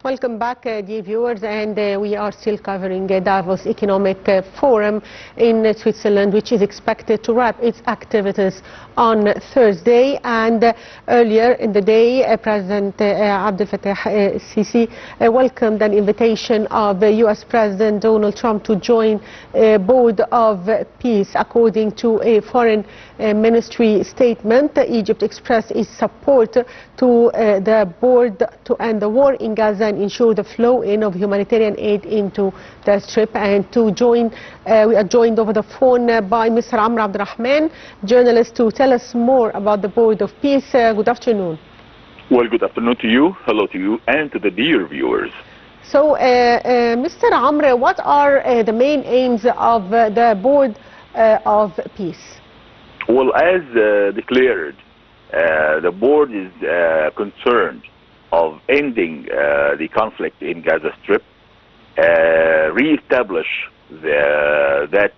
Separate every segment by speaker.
Speaker 1: Welcome back, dear viewers, and we are still covering Davos Economic Forum in Switzerland, which is expected to wrap its activities on Thursday. And earlier in the day, President Abdel Sisi welcomed an invitation of U.S. President Donald Trump to join Board of Peace. According to a foreign ministry statement, Egypt expressed its support to the board to end the war in Gaza and ensure the flow in of humanitarian aid into the Strip. And to join, we are joined over the phone by Mr. Amr Abdurrahman, journalist, to tell us more about the Board of Peace. Good afternoon.
Speaker 2: Well, good afternoon to you. Hello to you and to the dear viewers.
Speaker 1: So, Mr. Amr, what are the main aims of the Board of Peace?
Speaker 2: Well, as declared, the board is concerned of ending the conflict in Gaza Strip, re-establish that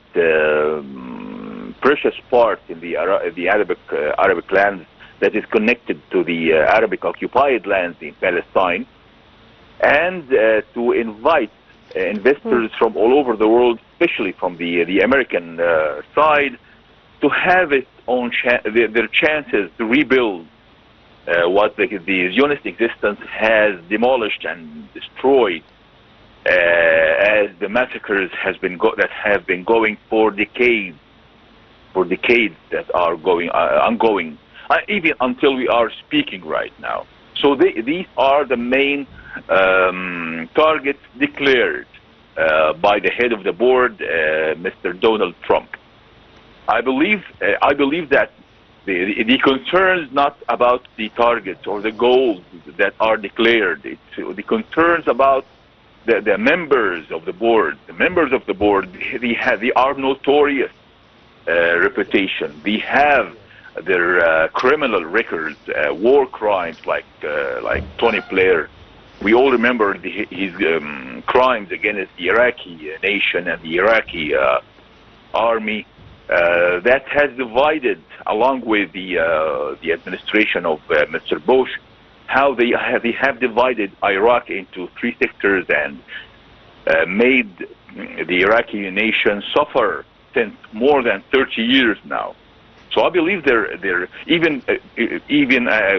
Speaker 2: precious part in the Arabic lands that is connected to the Arabic occupied lands in Palestine, and to invite investors from all over the world, especially from the American side, to have its own their chances to rebuild what the Zionist existence has demolished and destroyed, as the massacres that have been going for decades that are ongoing, even until we are speaking right now. So these are the main targets declared by the head of the board, Mr. Donald Trump. I believe that the concern is not about the targets or the goals that are declared. It's the concerns about the members of the board. The members of the board, they are notorious reputation. They have their criminal records, war crimes like Tony Blair. We all remember his crimes against the Iraqi nation and the Iraqi army. That has divided, along with the administration of Mr. Bush, how they have divided Iraq into three sectors and made the Iraqi nation suffer since more than 30 years now. So I believe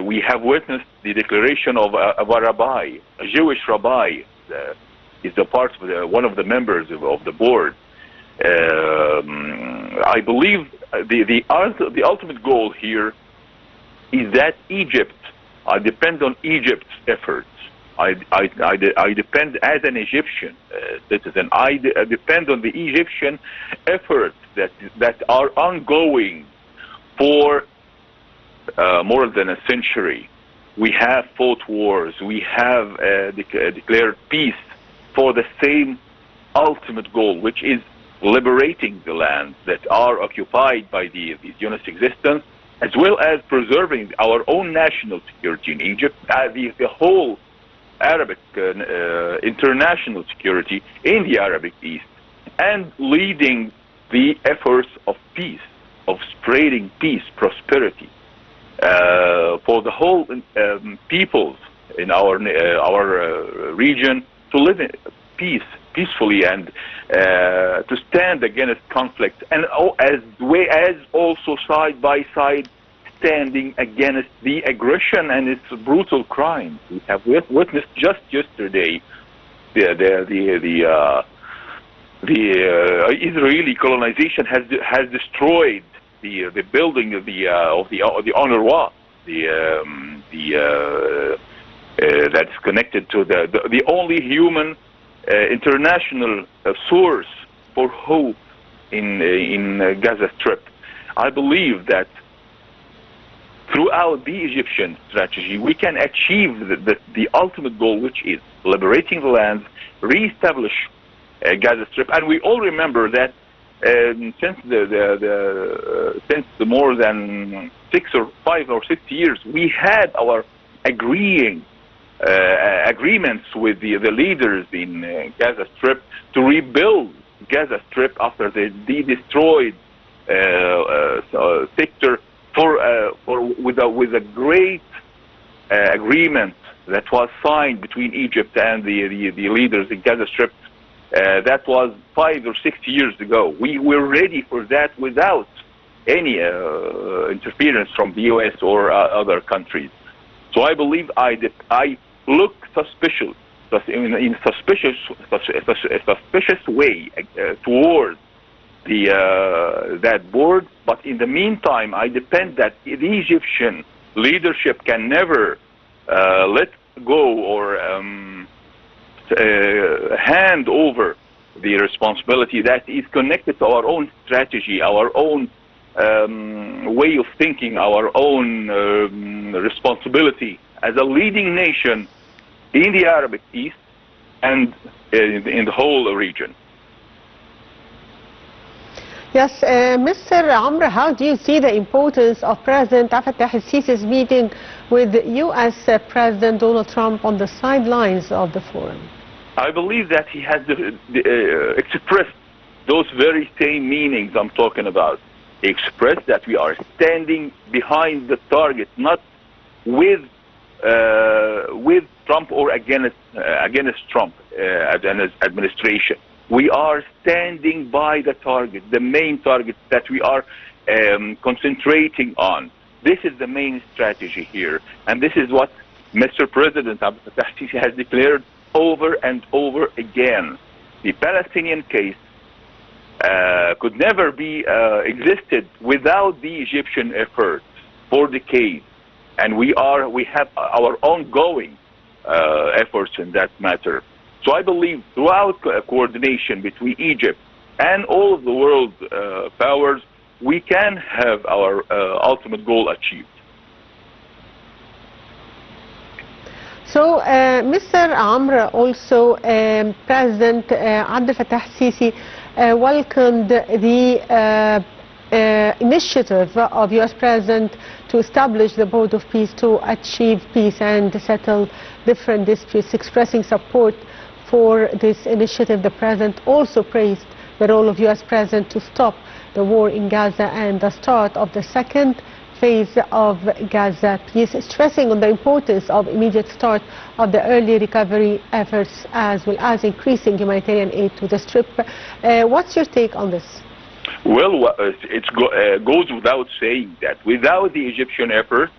Speaker 2: we have witnessed the declaration of a rabbi, a Jewish rabbi, is a part of one of the members of the board. I believe the ultimate goal here is that Egypt, I depend on Egypt's efforts. I depend as an Egyptian citizen. I depend on the Egyptian efforts that are ongoing for more than a century. We have fought wars. We have declared peace for the same ultimate goal, which is liberating the lands that are occupied by the Zionist existence, as well as preserving our own national security in Egypt, the whole Arabic international security in the Arabic East, and leading the efforts of peace, of spreading peace, prosperity for the whole peoples in our region to live in peacefully and to stand against conflict, and as also side by side standing against the aggression and its brutal crimes. We have witnessed just yesterday the Israeli colonization has destroyed the building of the UNRWA, that's connected to the only human international source for hope in Gaza Strip. I believe that throughout the Egyptian strategy, we can achieve the ultimate goal, which is liberating the lands, re-establish Gaza Strip. And we all remember that since the more than 5 or 6 years, we had our agreements with the leaders in Gaza Strip to rebuild Gaza Strip after the destroyed sector with a great agreement that was signed between Egypt and the leaders in Gaza Strip, that was 5 or 6 years ago. We were ready for that without any interference from the U.S. or other countries. So I believe I look suspicious, in a suspicious way towards that board. But in the meantime, I depend that the Egyptian leadership can never let go or hand over the responsibility that is connected to our own strategy, our own way of thinking, our own responsibility as a leading nation in the Arabic East and in the whole region.
Speaker 1: Yes, Mr. Amr, how do you see the importance of President Abdel al-Sisi's meeting with U.S. President Donald Trump on the sidelines of the forum?
Speaker 2: I believe that he has expressed those very same meanings I'm talking about. He expressed that we are standing behind the target, not with Trump or against Trump and his administration. We are standing by the target, the main target that we are concentrating on. This is the main strategy here, and this is what Mr. President Abdel al-Sisi has declared over and over again. The Palestinian case could never be existed without the Egyptian effort for decades, and we have our ongoing efforts in that matter. So I believe throughout coordination between Egypt and all of the world powers, we can have our ultimate goal achieved.
Speaker 1: So, Mr. Amr, also President Abdel al-Sisi welcomed the initiative of U.S. President to establish the Board of Peace to achieve peace and settle different disputes, expressing support for this initiative. The President also praised the role of U.S. President to stop the war in Gaza and the start of the second phase of Gaza peace, stressing on the importance of immediate start of the early recovery efforts as well as increasing humanitarian aid to the Strip. What's your take on this?
Speaker 2: Well, it goes without saying that without the Egyptian effort,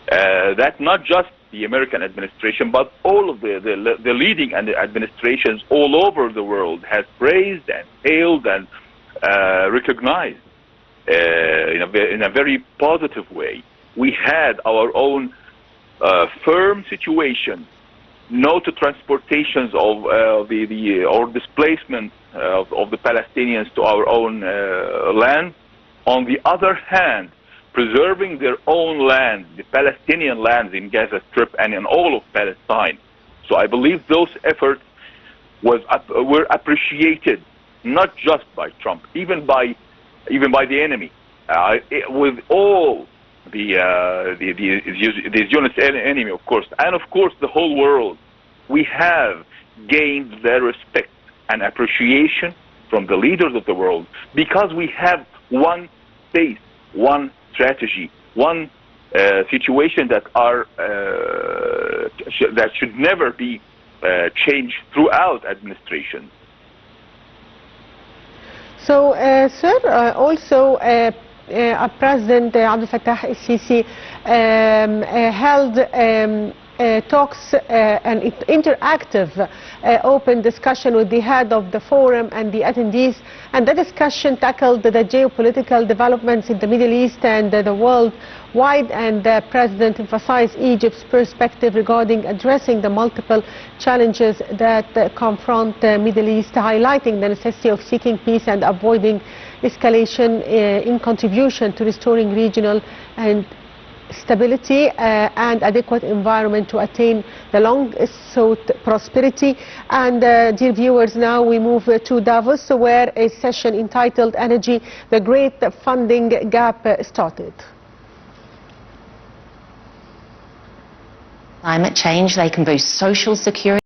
Speaker 2: that not just the American administration, but all of the leading administrations all over the world has praised and hailed and recognized in a very positive way. We had our own firm situation, no to transportations of or displacement of the Palestinians to our own land. On the other hand, preserving their own land, the Palestinian lands in Gaza Strip and in all of Palestine. So I believe those efforts were appreciated not just by Trump, even by the enemy, with all the Zionist enemy, of course, and of course the whole world. We have gained their respect and appreciation from the leaders of the world because we have one face, one strategy, one situation that should never be changed throughout administration.
Speaker 1: So, sir, also President Abdel al-Sisi held talks, an interactive open discussion with the head of the forum and the attendees, and the discussion tackled the geopolitical developments in the Middle East and the world wide, and the President emphasized Egypt's perspective regarding addressing the multiple challenges that confront the Middle East, highlighting the necessity of seeking peace and avoiding escalation in contribution to restoring regional and stability and adequate environment to attain the long-sought prosperity. And dear viewers, now we move to Davos, where a session entitled Energy, the Great Funding Gap started.
Speaker 3: Climate change, they can boost social security.